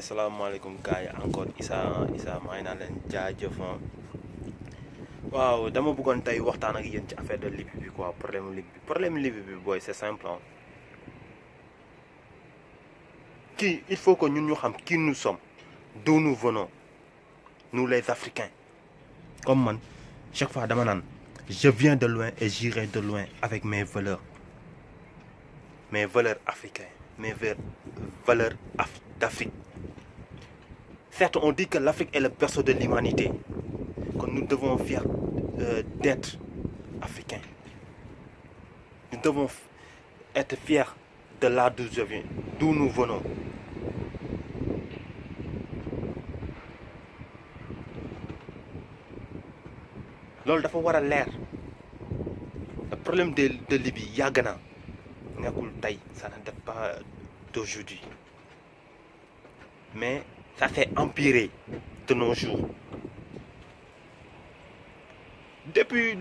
Salaamaaleykum gars yi encore Issa maa ngi naan leen jaajëf. Waaw dama bëggoon tey waxtaan ak yéen ci affaire de Libye bi quoi problème Libye bi booy c'est simple hein. Il faut que ñun ñu xam qui nous sommes, d'où nous venons, nous les Africains. Comme man chaque fois dama naan je viens de loin et j'irai de loin avec mes valeurs africaines, valeurs d'Afrique. Certes, on dit que l'Afrique est le berceau de l'humanité, que nous devons fier d'être africains. Nous devons être fiers de là d'où je viens, d'où nous venons. Loolu dafa war a leer. Le problème de Libye yàgg na nekkul tey, ça ne date pas d'aujourd'hui, mais ça s'est empiré de nos jours. Depuis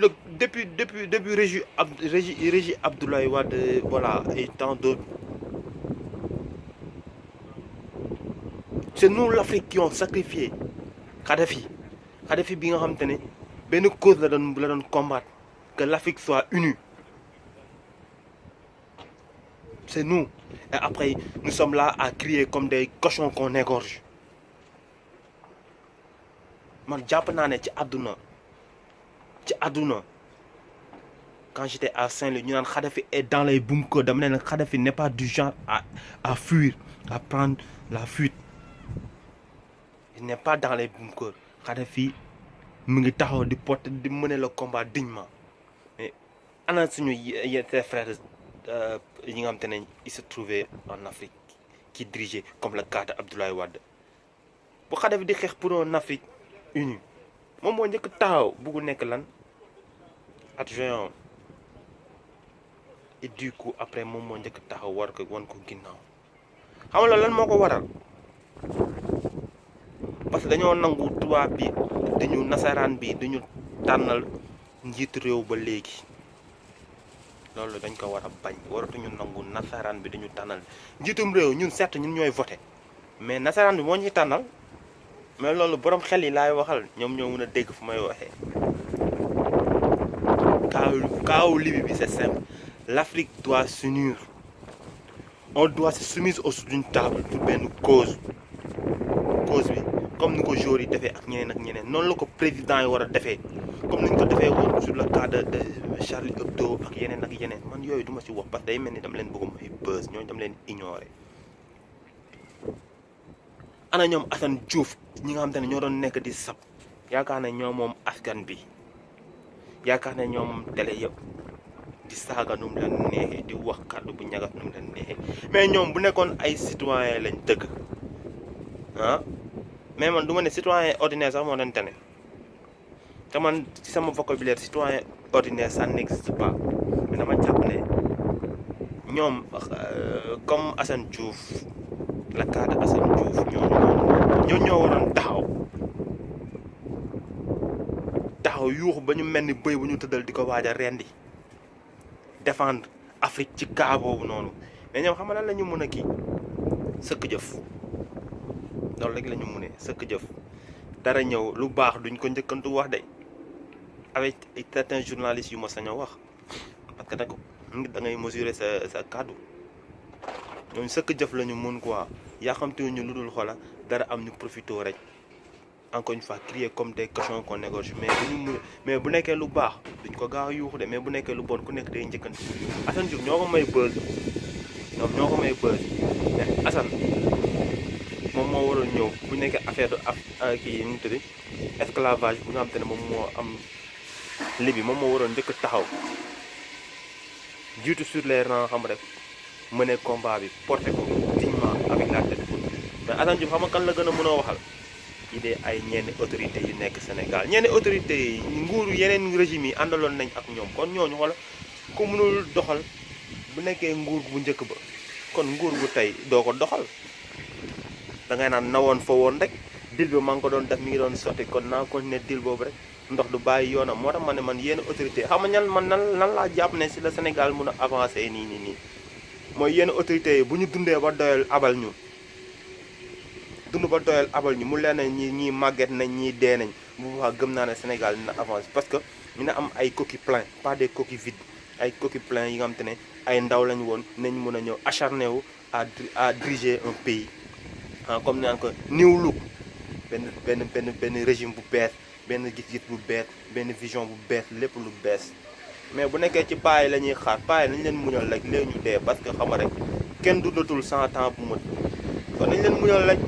Régis Abdoulaye Wade, voilà, et tant d'autres. C'est nous l'Afrique qui ont sacrifié Kadhafi. Kadhafi bi nga xamante ne benn cause la doon combattre, que l'Afrique soit unie. C'est nous. Et après, nous sommes là à crier comme des cochons qu'on égorge. Man jàpp naa ne ci àdduna quand j'étais à Saint-Louis ñu naan Kadhafi est dans les bunkers, dama ne Kadhafi n'est pas du genre à fuir, à prendre la fuite. Il n'est pas dans les bunkers. Kadhafi mu ngi taxaw di mener le combat dignement. Mais ana suñu ses frères yi nga xamante ne ils se trouvaient en Afrique, qui dirigeaient comme le cas d'Abdoulaye Wade. Bu Kadhafi di xeex pour une Afrique unie, moom moo njëkk taxaw bugg nekk lan adjoint, et du coup après moom moo njëkk taxaw wan ko ginnaaw. xam nga lan moo ko waral? Parce que dañoo nangu tubaab bi dañu nasaraan bi dañu tànnal njiitu réew ba léegi. Loolu dañ ko war a bañ, waratuñu nangu nasaraan bi dañu tànnal njiitum réew. Ñun certes ñun ñooy voté, mais nasaraan bi moo ñuy tànnal. Mais loolu borom xel yi laay waxal, ñoom ñoo mën a dégg fu may waxee. Kaawu Libye bi c'est simple. L'Afrique doit s'unir. On doit se soumettre autour d'une table pour benn cause bi comme ni ko joueurs yi defee ak ñeneen noonu la ko président yi war a defee, comme ni ñu ko defee woon sur le cas de Charlie Hebdo ak yeneen. Man yooyu duma ci wax parce que day mel ni dama leen bëgg may buzz, ñooñu dama leen ignorer. Ana ñoom Assane Diouf ñi nga xamante ne ñoo doon nekk di sab, yaakaar ne ñoom moom askan bi, yaakaar ne ñoom moom télé yëpp, di saaga nu mu leen neexee, di wax kàddu bu ñagas nu mu leen neexee. Mais ñoom bu nekkoon ay citoyen lañ dëgg mais man du ma ne citoyen ordinaire sax moo doon tane, te man ci sama vocabulaire citoyen ordinaire ça n'existe pas. Mais dama jàpp ne ñoom comme Assane Diouf, la cas de Assane Diouf, ñoo waroon taxaw yuuxu ba ñu mel ni bëy bu ñu tëddal di ko waaj a rendi, défendre Afrique ci cas boobu noonu. Mais ñoom xam nga lan la ñu mën a kii sëkk jëf. Loolu rek la ñu mënee sëkk jëf. Dara ñëw lu baax duñ ko njëkkantu wax de, avec certains journalistes yu ma sañ a wax, parce que nag da ngay mesurer sa kàddu. ñooñu sëkk jëf la ñu mën quoi. yaa xam te ñu lu dul xoola dara am ñu profité rek, encore une fois crier comme des cochons qu'on égorge. Mais bu nekkee lu baax duñ ko gaaw a yuuxu de, mais bu nekkee lu bon ku nekk day njëkkantu. Assane Diouf ñoo ko may buzz, mais Assane moom moo waroon ñëw bu nekkee affaire de kii nu mu tudd esclavage bu nga xam te ne moom moo am Libye, moom moo waroon njëkk taxaw jiitu sur les rangs, xam rek mener combat bi, porter ko dignement avec la tête. Mais Assane Diouf xam nga kan la gën a mën a waxal? Idée ay ñenn autorités yu nekk Sénégal, ñenn autorités yi nguuru yeneen régime yi àndaloon nañ ak ñoom. Kon ñooñu xoola ku mënul doxal bu nekkee nguur bu njëkk ba, kon nguur bu tey doo ko doxal. Da ngay naan nawoon fa woon rek, dil bi maa ngi ko doon def mi ngi doon sotti, kon naa continuer dil boobu rek, ndox du bàyyi yoonam. Moo tax ma ne man yenn autorité xam nga man nan laa jàpp ne si la Sénégal mun a avancer nii mooy yenn autorités yi bu ñu dundee ba doyal abal ñu, dund ba doyal abal ñu mu leen ñii màgget nañ ñii dee nañ bu boobaa gëm naa ne Sénégal dina avancer parce que dina am ay coquilles pleins pas des coquilles vides ay coquilles pleins yi nga xam te ne ay ndaw lañ woon nañ mën a ñëw acharné wu à diriger un pays comme naan ko new look benn régime bu bees benn gis-gis bu bees benn vision bu bees lépp lu bees mais bu nekkee ci paa yi la ñuy xaar paa yi nañ leen muñal rek léegi ñu dee parce que xam nga rek kenn dundatul 100 ans bu mët kon nañ leen muñal rek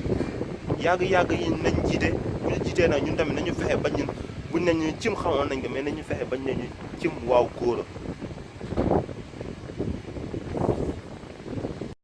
yàgg-yàgg yi nañ jiite bu ñu jiitee nag ñun tamit nañu fexe bañ ñun buñ nañu cim xamoon nañ ko mais nañu fexe bañ nañu cim waaw góor a